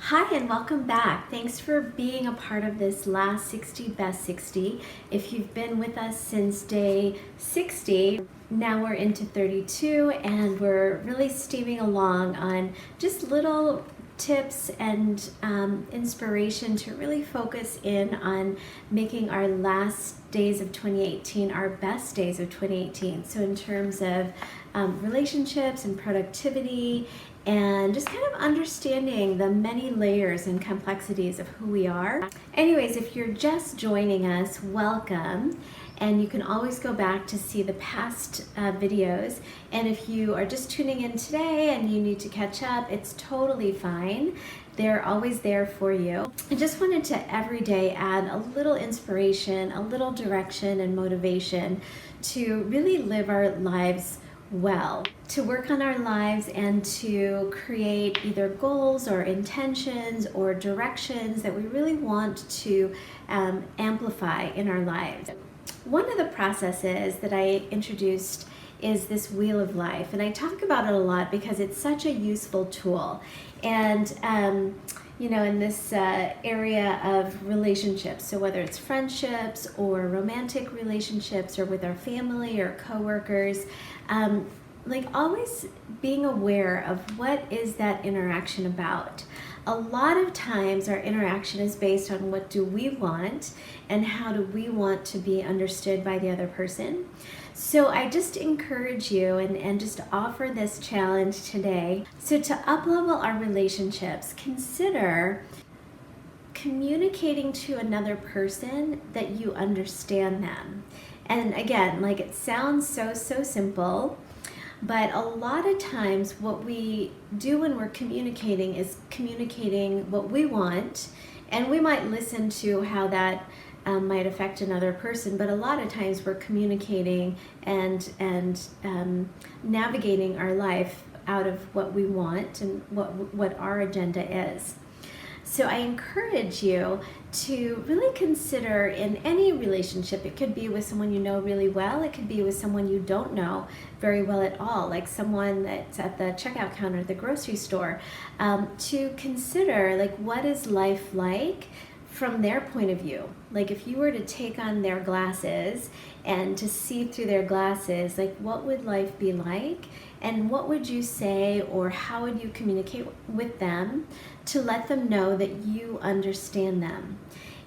Hi and welcome back. Thanks for being a part of this last 60 Best 60. If you've been with us since day 60, now we're into 32 and we're really steaming along on just little tips and inspiration to really focus in on making our last days of 2018 our best days of 2018. So in terms of relationships and productivity and just kind of understanding the many layers and complexities of who we are. Anyways, if you're just joining us, welcome. And you can always go back to see the past videos. And if you are just tuning in today and you need to catch up, it's totally fine. They're always there for you. I just wanted to every day add a little inspiration, a little direction and motivation to really live our lives well, to work on our lives and to create either goals or intentions or directions that we really want to amplify in our lives. One of the processes that I introduced is this wheel of life, and I talk about it a lot because it's such a useful tool. And you know, in this area of relationships, so whether it's friendships or romantic relationships or with our family or coworkers, like always being aware of what is that interaction about. A lot of times our interaction is based on what do we want and how do we want to be understood by the other person. So I just encourage you and just offer this challenge today. So to uplevel our relationships, consider communicating to another person that you understand them. And again, like it sounds so simple, but a lot of times what we do when we're communicating is communicating what we want, and we might listen to how that might affect another person, but a lot of times we're communicating and navigating our life out of what we want and what our agenda is. So I encourage you to really consider in any relationship, it could be with someone you know really well, it could be with someone you don't know very well at all, like someone that's at the checkout counter at the grocery store, to consider like what is life like from their point of view. Like if you were to take on their glasses and to see through their glasses, like what would life be like? And what would you say or how would you communicate with them to let them know that you understand them?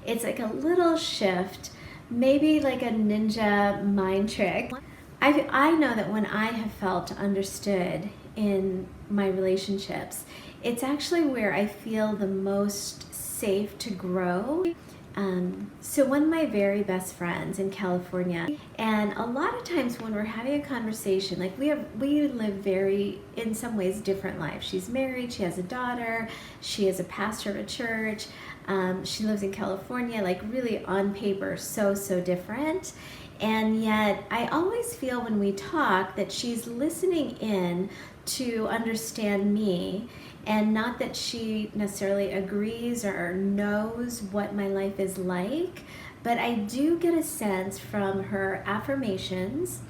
It's like a little shift, maybe like a ninja mind trick. I know that when I have felt understood in my relationships, it's actually where I feel the most safe to grow. So one of my very best friends in California, and a lot of times when we're having a conversation, like we live very, in some ways, different lives. She's married, she has a daughter, she is a pastor of a church, she lives in California, like really on paper, so different. And yet I always feel when we talk that she's listening in to understand me, and not that she necessarily agrees or knows what my life is like, but I do get a sense from her affirmations,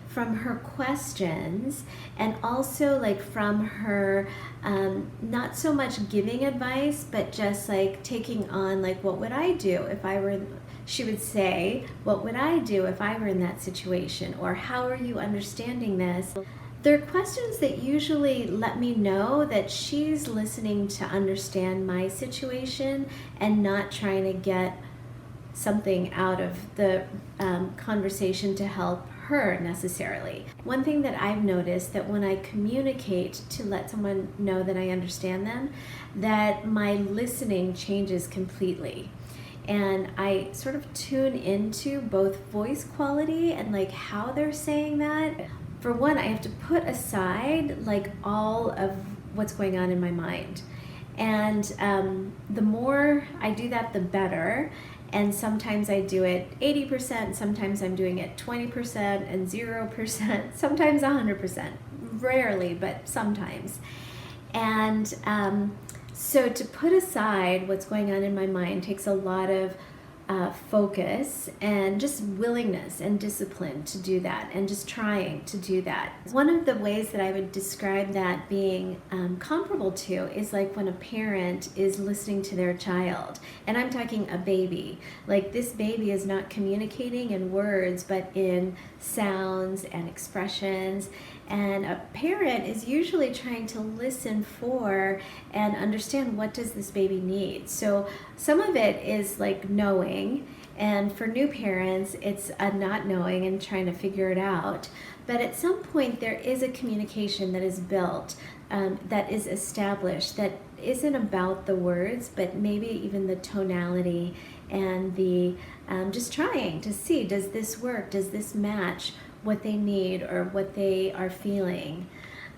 from her questions, and also like from her not so much giving advice, but just like taking on like, what would I do if I were, she would say, what would I do if I were in that situation? Or how are you understanding this? They're questions that usually let me know that she's listening to understand my situation and not trying to get something out of the conversation to help her necessarily. One thing that I've noticed that when I communicate to let someone know that I understand them, that my listening changes completely. And I sort of tune into both voice quality and like how they're saying that. For one, I have to put aside like all of what's going on in my mind. And the more I do that, the better. And sometimes I do it 80%, sometimes I'm doing it 20% and 0%, sometimes 100%. Rarely, but sometimes. And so to put aside what's going on in my mind takes a lot of focus and just willingness and discipline to do that, and just trying to do that. One of the ways that I would describe that being comparable to is like when a parent is listening to their child, and I'm talking a baby. Like, this baby is not communicating in words but in sounds and expressions, and a parent is usually trying to listen for and understand, what does this baby need? So some of it is like knowing, and for new parents it's a not knowing and trying to figure it out. But at some point there is a communication that is built, that is established, that isn't about the words, but maybe even the tonality and the just trying to see, does this work? Does this match what they need or what they are feeling?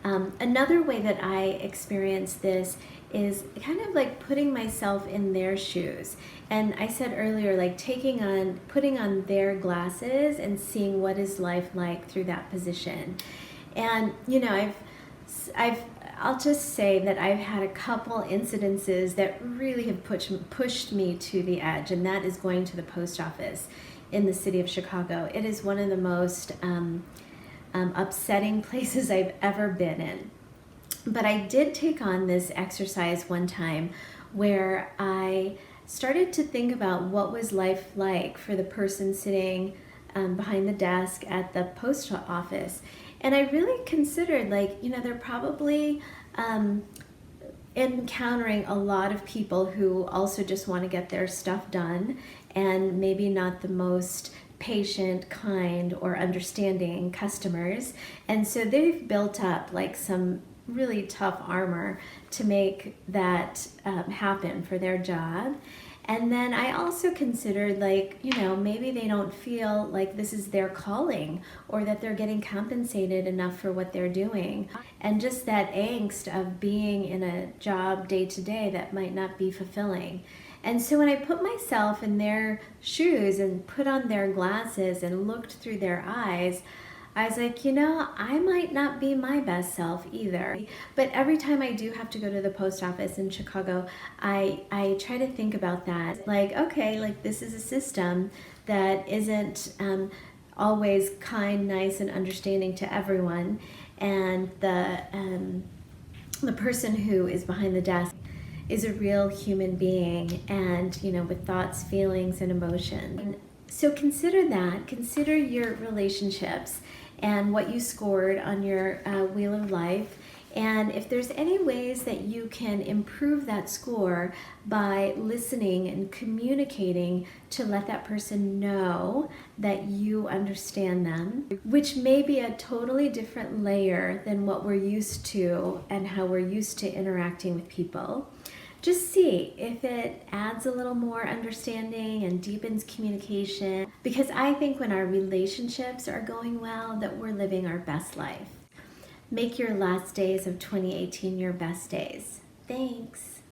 Another way that I experience this is kind of like putting myself in their shoes. And I said earlier, like putting on their glasses and seeing what is life like through that position. And I'll just say that I've had a couple incidences that really have pushed me to the edge, and that is going to the post office in the city of Chicago. It is one of the most upsetting places I've ever been in. But I did take on this exercise one time where I started to think about what was life like for the person sitting behind the desk at the post office. And I really considered, like, they're probably encountering a lot of people who also just want to get their stuff done, and maybe not the most patient, kind, or understanding customers. And so they've built up like some really tough armor to make that happen for their job. And then I also considered, like, maybe they don't feel like this is their calling, or that they're getting compensated enough for what they're doing. And just that angst of being in a job day to day that might not be fulfilling. And so when I put myself in their shoes and put on their glasses and looked through their eyes, I was like, I might not be my best self either. But every time I do have to go to the post office in Chicago, I try to think about that. Like, okay, like, this is a system that isn't always kind, nice, and understanding to everyone. And the person who is behind the desk is a real human being, and with thoughts, feelings, and emotions. So consider that. Consider your relationships and what you scored on your Wheel of Life. And if there's any ways that you can improve that score by listening and communicating to let that person know that you understand them, which may be a totally different layer than what we're used to and how we're used to interacting with people. Just see if it adds a little more understanding and deepens communication, because I think when our relationships are going well, that we're living our best life. Make your last days of 2018 your best days. Thanks.